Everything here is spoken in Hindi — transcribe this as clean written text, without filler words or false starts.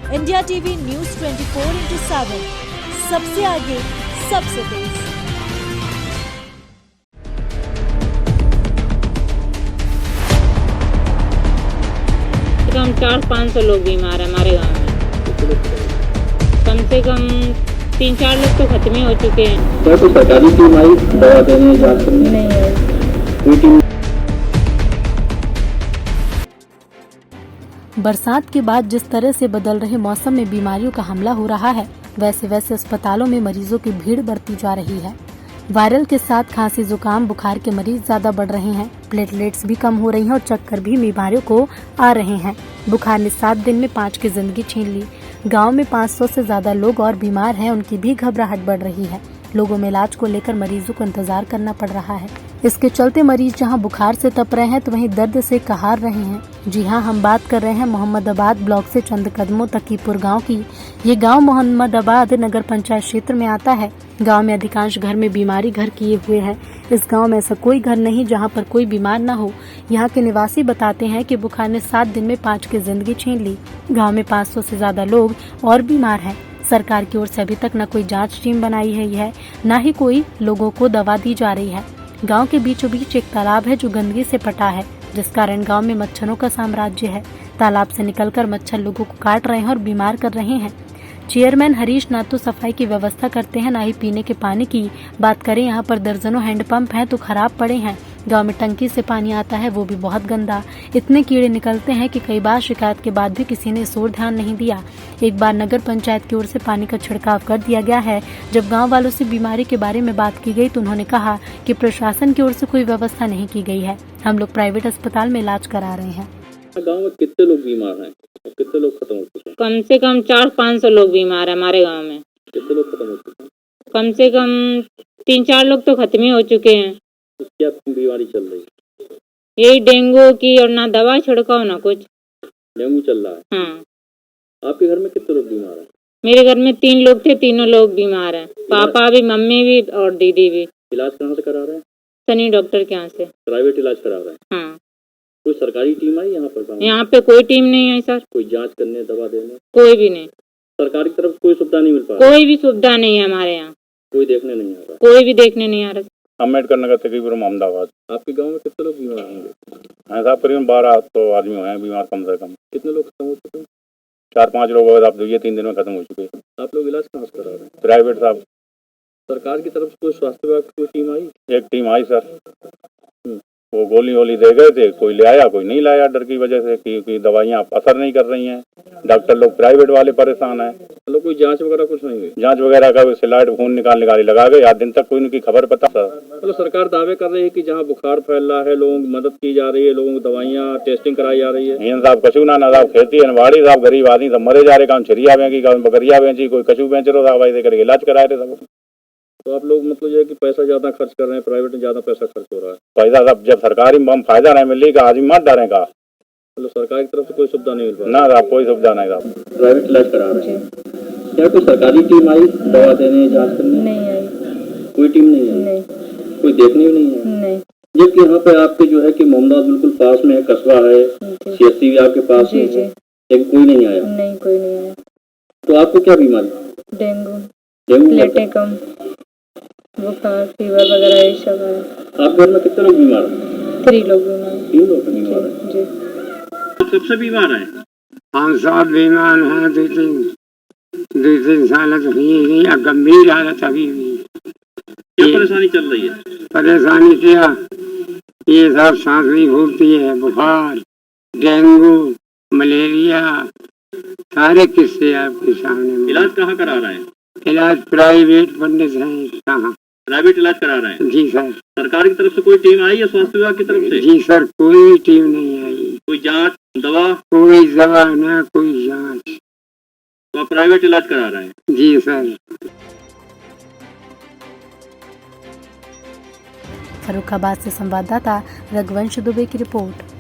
इंडिया टीवी न्यूज 24/7 सबसे आगे सबसे तेज। कम 400-500 लोग बीमार है हमारे गांव में। कम से कम 3-4 लोग तो खत्म ही हो चुके हैं। क्या कोई सरकारी टीम आई दवा देने जांच करने? नहीं आई कोई टीम? बरसात के बाद जिस तरह से बदल रहे मौसम में बीमारियों का हमला हो रहा है, वैसे वैसे अस्पतालों में मरीजों की भीड़ बढ़ती जा रही है। वायरल के साथ खांसी, जुकाम, बुखार के मरीज ज्यादा बढ़ रहे हैं। प्लेटलेट्स भी कम हो रही हैं और चक्कर भी बीमारियों को आ रहे हैं। बुखार ने 7 दिन में 5 की जिंदगी छीन ली। गांव में 500 से ज्यादा लोग और बीमार हैं, उनकी भी घबराहट बढ़ रही है। लोगों में इलाज को लेकर मरीजों को इंतजार करना पड़ रहा है। इसके चलते मरीज जहां बुखार से तप रहे हैं तो वहीं दर्द से कहार रहे हैं। जी हां, हम बात कर रहे हैं मोहम्मदाबाद ब्लॉक से चंद कदमों तकीपुर गांव की। ये गांव मोहम्मदाबाद नगर पंचायत क्षेत्र में आता है। गांव में अधिकांश घर में बीमारी घर किए हुए हैं। इस गांव में ऐसा कोई घर नहीं जहां पर कोई बीमार न हो। यहाँ के निवासी बताते हैं कि बुखार ने 7 दिन में 5 की जिंदगी छीन ली। गाँव में 500 से ज्यादा लोग और बीमार हैं। सरकार की ओर से अभी तक न कोई जांच टीम बनाई है, न ही कोई लोगों को दवा दी जा रही है। गांव के बीचों बीच एक तालाब है जो गंदगी से पटा है, जिस कारण गांव में मच्छरों का साम्राज्य है। तालाब से निकलकर मच्छर लोगों को काट रहे हैं और बीमार कर रहे हैं। चेयरमैन हरीश ना तो सफाई की व्यवस्था करते हैं, ना ही पीने के पानी की बात करें। यहाँ पर दर्जनों हैंडपंप हैं तो खराब पड़े हैं। गांव में टंकी से पानी आता है, वो भी बहुत गंदा। इतने कीड़े निकलते हैं कि कई बार शिकायत के बाद भी किसी ने इस ओर ध्यान नहीं दिया। एक बार नगर पंचायत की ओर से पानी का छिड़काव कर दिया गया है। जब गांव वालों से बीमारी के बारे में बात की गई तो उन्होंने कहा कि प्रशासन की ओर से कोई व्यवस्था नहीं की गई है। हम लोग प्राइवेट अस्पताल में इलाज करा रहे हैं। गांव में कितने लोग बीमार हैं और कितने लोग खत्म हो चुके हैं? कम से कम 400-500 लोग बीमार है हमारे गांव में। कितने लोग खत्म हो चुके हैं? कम से कम 3-4 लोग तो खत्म ही हो चुके हैं। तो क्या बीमारी चल रही है? यही डेंगू की, और ना दवा छिड़काओ ना कुछ। डेंगू चल रहा है? हाँ। आपके घर में कितने लोग बीमार हैं? मेरे घर में 3 लोग थे, तीनों लोग बीमार हैं। पापा भी, मम्मी भी और दीदी भी। इलाज कहाँ से करा रहे हैं? सनी डॉक्टर के यहाँ से। प्राइवेट इलाज करा रहे हैं? हाँ। कोई सरकारी टीम आई यहाँ पर? यहाँ पे कोई टीम नहीं है सर। कोई जांच करने, दवा देने? कोई भी नहीं। सरकार की तरफ कोई सुविधा नहीं मिल पा रही? कोई भी सुविधा नहीं है हमारे यहाँ। कोई देखने नहीं आ रहा? कोई भी देखने नहीं आ रहा। अम्बेडकर नगर तकरीबन मोहम्मदाबाद। आपके गांव में कितने लोग बीमार होंगे? हाँ साहब, करीबन 12 तो आदमी हुए हैं बीमार कम से कम। कितने लोग खत्म हो चुके हैं? 4-5 लोग आप 2-3 दिन में खत्म हो चुके हैं। आप लोग इलाज कहाँ से करा रहे हैं? प्राइवेट साहब। सरकार की तरफ से कोई स्वास्थ्य विभाग की कोई टीम आई? एक टीम आई सर, वो गोली वोली दे गए थे, कोई ले आया कोई नहीं लाया, डर की वजह से क्योंकि दवाइयाँ असर नहीं कर रही हैं। डॉक्टर लोग प्राइवेट वाले परेशान हैं। मतलब कोई जांच वगैरह कुछ नहीं हुई? जांच वगैरह का स्लाइड खून निकाल लगा गए, आज दिन तक कोई उनकी खबर पता सर। मतलब सरकार दावे कर रही है कि जहाँ बुखार फैल रहा है लोगों की मदद की जा रही है, लोगों को दवाइयाँ टेस्टिंग कराई जा रही है। इन साहब कछु ना साहब, खेती अनवाड़ी साहब, गरीब आदमी सब मरे जा रहे। काम छिरिया बेची, काम बकरिया बेची, कोई कछु बेच रहे साहब, ऐसे करके इलाज कराए थे सब। तो आप लोग मतलब ये कि पैसा ज्यादा खर्च कर रहे हैं, प्राइवेट में ज्यादा पैसा खर्च हो रहा है? पैसा साहब जब सरकारी में हम फायदा नहीं मिल रही का आदमी मत डरे का। मतलब सरकार की तरफ से कोई सुविधा नहीं मिल पा? ना साहब, कोई सुविधा नहीं साहब। प्राइवेट इलाज करा रहे हैं? क्या कोई सरकारी टीम आई दवा देने, जांच करने? नहीं आई। कोई टीम नहीं आई? नहीं। कोई देखने भी नहीं है? नहीं। जबकि यहाँ पे आपके जो है कि मोहम्मदाबाद बिल्कुल पास में है, कस्बा है, सीएससी भी आपके पास में है, लेकिन कोई नहीं आया? नहीं, कोई नहीं आया। तो आपको क्या बीमारी? Dengue, dengue? प्लेटें कम, बुखार, फीवर वगैरह ये सब है। आपके घर में कितने लोग बीमार हैं? 3 लोग बीमार हैं। 3 लोग बीमार हैं? जी। आप सबसे बीमार हैं? हम सब बीमार हैं। 2-3 साल तो हुई, गंभीर हालत अभी भी। क्या परेशानी चल रही है? परेशानी क्या, ये सब सांस नहीं फूलती है, बुखार, डेंगू, मलेरिया, सारे किस्से आपके सामने। इलाज कहाँ करा रहे हैं? इलाज प्राइवेट पंडित हैं। कहाँ? प्राइवेट इलाज करा रहे हैं? जी सर। सरकार की तरफ से कोई टीम आई है स्वास्थ्य विभाग की तरफ से? जी सर, कोई टीम नहीं आई। कोई जांच, दवा? कोई दवा ना कोई जांच। तो आप प्राइवेट इलाज करा रहे हैं? जी सर। फर्रुखाबाद से संवाददाता रघुवंश दुबे की रिपोर्ट।